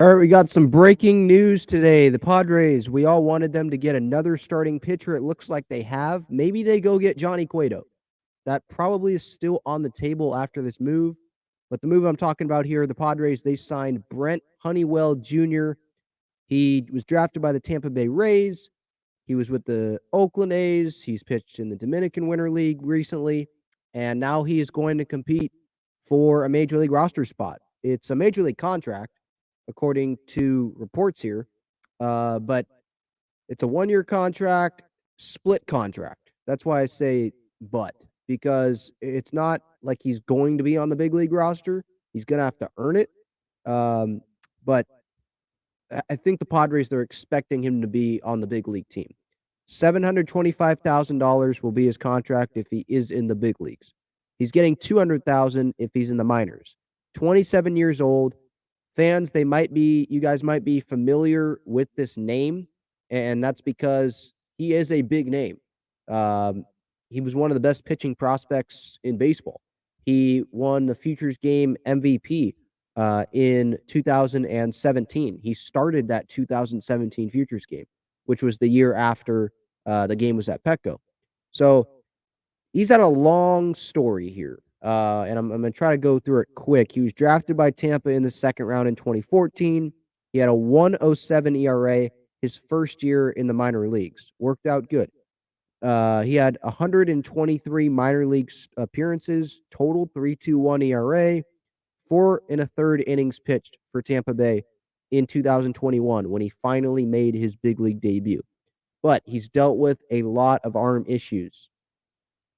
All right, we got some breaking news today. The Padres, we all wanted them to get another starting pitcher. It looks like they have. Maybe they go get Johnny Cueto. That probably is still on the table after this move. But the move I'm talking about here, the Padres, they signed Brent Honeywell Jr. He was drafted by the Tampa Bay Rays. He was with the Oakland A's. He's pitched in the Dominican Winter League recently. And now he is going to compete for a major league roster spot. It's a major league contract, according to reports here. But it's a 1-year contract, split contract. That's why I say but, because it's not like he's going to be on the big league roster. He's going to have to earn it. But I think the Padres, they're expecting him to be on the big league team. $725,000 will be his contract if he is in the big leagues. He's getting $200,000 if he's in the minors. 27 years old. Fans, you guys might be familiar with this name, and that's because he is a big name. He was one of the best pitching prospects in baseball. He won the Futures Game MVP in 2017. He started that 2017 Futures Game, which was the year after the game was at Petco. So he's had a long story here. And I'm going to try to go through it quick. He was drafted by Tampa in the second round in 2014. He had a 1.07 ERA his first year in the minor leagues. Worked out good. He had 123 minor league appearances, total 3.21 ERA, 4 1/3 innings pitched for Tampa Bay in 2021 when he finally made his big league debut. But he's dealt with a lot of arm issues.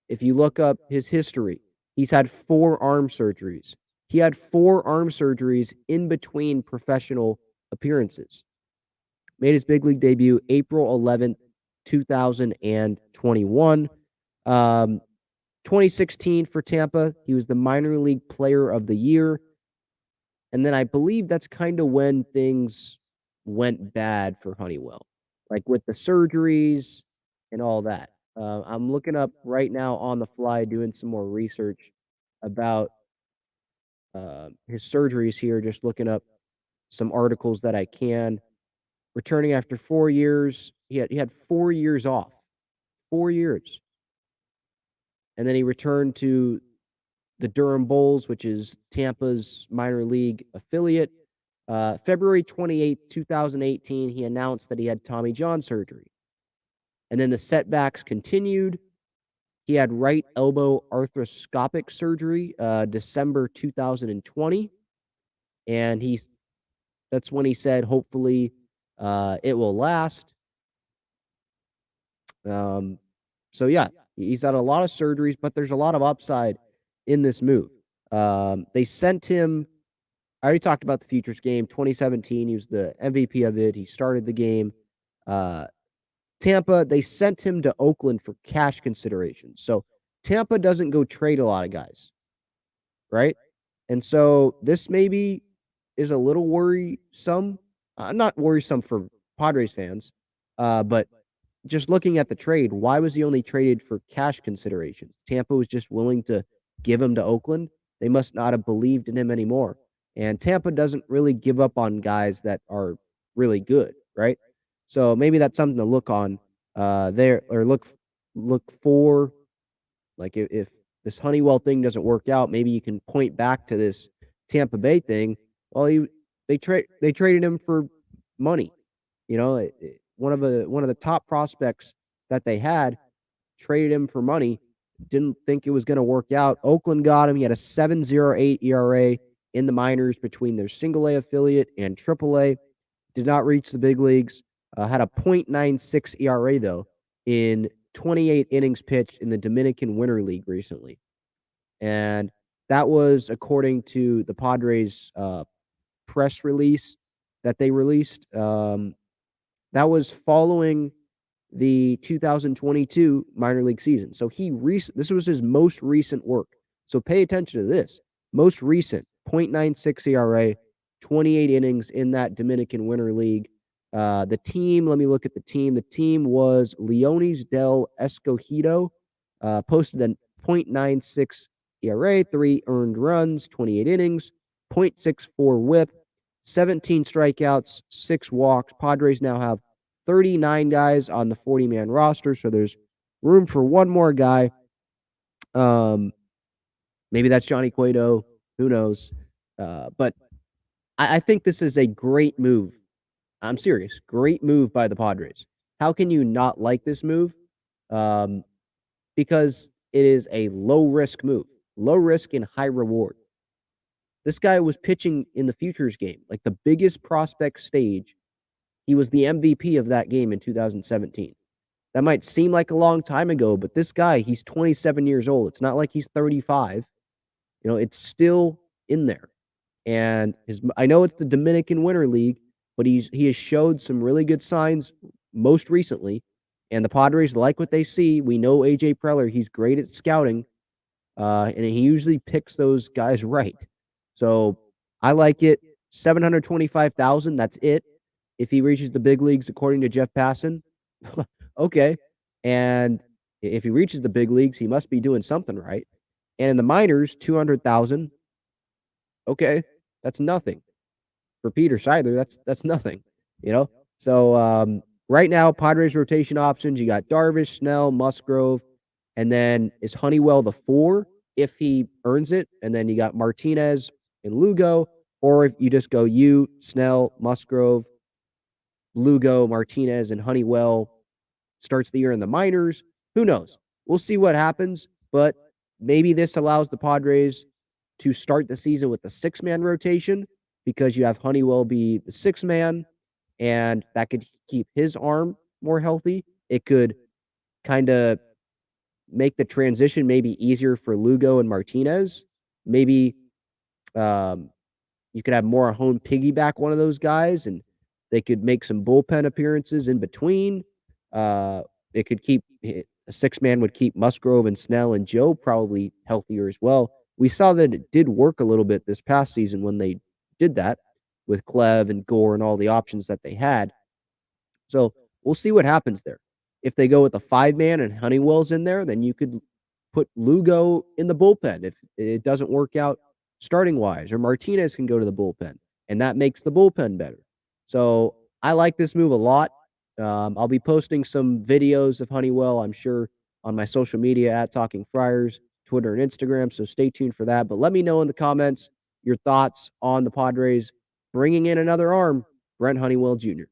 If you look up his history, he's had 4 arm surgeries. He had 4 arm surgeries in between professional appearances. Made his big league debut April 11th, 2021. 2016 for Tampa, he was the minor league player of the year. And then I believe that's kind of when things went bad for Honeywell, like with the surgeries and all that. I'm looking up right now on the fly, doing some more research about his surgeries here, just looking up some articles that I can. Returning after 4 years, he had 4 years off, 4 years, and then he returned to the Durham Bulls, which is Tampa's minor league affiliate. February 28th, 2018, he announced that he had Tommy John surgery. And then the setbacks continued. He had right elbow arthroscopic surgery December 2020. And that's when he said, hopefully, it will last. So, yeah, he's had a lot of surgeries, but there's a lot of upside in this move. They sent him. I already talked about the Futures Game, 2017. He was the MVP of it. He started the game. Tampa, they sent him to Oakland for cash considerations. So Tampa doesn't go trade a lot of guys, right? And so this maybe is a little worrisome. Not worrisome for Padres fans, but just looking at the trade, why was he only traded for cash considerations? Tampa was just willing to give him to Oakland. They must not have believed in him anymore. And Tampa doesn't really give up on guys that are really good, right? So maybe that's something to look on there, or look for. Like if this Honeywell thing doesn't work out, maybe you can point back to this Tampa Bay thing. Well, they traded him for money. You know, one of the top prospects that they had, traded him for money. Didn't think it was going to work out. Oakland got him. He had a 7.08 ERA in the minors between their single A affiliate and triple A. Did not reach the big leagues. Had a .96 ERA though in 28 innings pitched in the Dominican Winter League recently. And that was according to the Padres press release that they released. That was following the 2022 minor league season. So this was his most recent work. So pay attention to this. Most recent, .96 ERA, 28 innings in that Dominican Winter League. The team, let me look at the team. The team was Leones del Escogido, posted a .96 ERA, 3 earned runs, 28 innings, .64 whip. 17 strikeouts, 6 walks. Padres now have 39 guys on the 40-man roster, so there's room for one more guy. Um, Maybe that's Johnny Cueto. Who knows? But I think this is a great move. I'm serious. Great move by the Padres. How can you not like this move? Um, because it is a low risk move, low risk and high reward. This guy was pitching in the futures game, like the biggest prospect stage. He was the MVP of that game in 2017. That might seem like a long time ago, but this guy, he's 27 years old. It's not like he's 35. It's still in there. And I know it's the Dominican Winter League, but he has showed some really good signs most recently. And the Padres like what they see. We know AJ Preller, he's great at scouting, and he usually picks those guys right. So I like it. 725,000. That's it. If he reaches the big leagues, according to Jeff Passan, okay. And if he reaches the big leagues, he must be doing something right. And in the minors, 200,000. Okay, that's nothing for Peter Seidler. That's nothing, you know. So right now, Padres rotation options. You got Darvish, Snell, Musgrove, and then is Honeywell the 4 if he earns it, and then you got Martinez and Lugo, or if you just go you, Snell, Musgrove, Lugo, Martinez, and Honeywell starts the year in the minors. Who knows? We'll see what happens, but maybe this allows the Padres to start the season with the 6-man rotation because you have Honeywell be the 6-man, and that could keep his arm more healthy. It could kind of make the transition maybe easier for Lugo and Martinez. Maybe um, you could have more home piggyback one of those guys, and they could make some bullpen appearances in between. It could keep a 6-man would keep Musgrove and Snell and Joe probably healthier as well. We saw that it did work a little bit this past season when they did that with Clev and Gore and all the options that they had. So we'll see what happens there. If they go with a 5-man and Honeywell's in there, then you could put Lugo in the bullpen if it doesn't work out starting wise, or Martinez can go to the bullpen, and that makes the bullpen better. So I like this move a lot. I'll be posting some videos of Honeywell, I'm sure, on my social media at Talking Friars, Twitter and Instagram. So stay tuned for that. But let me know in the comments your thoughts on the Padres bringing in another arm, Brent Honeywell Jr.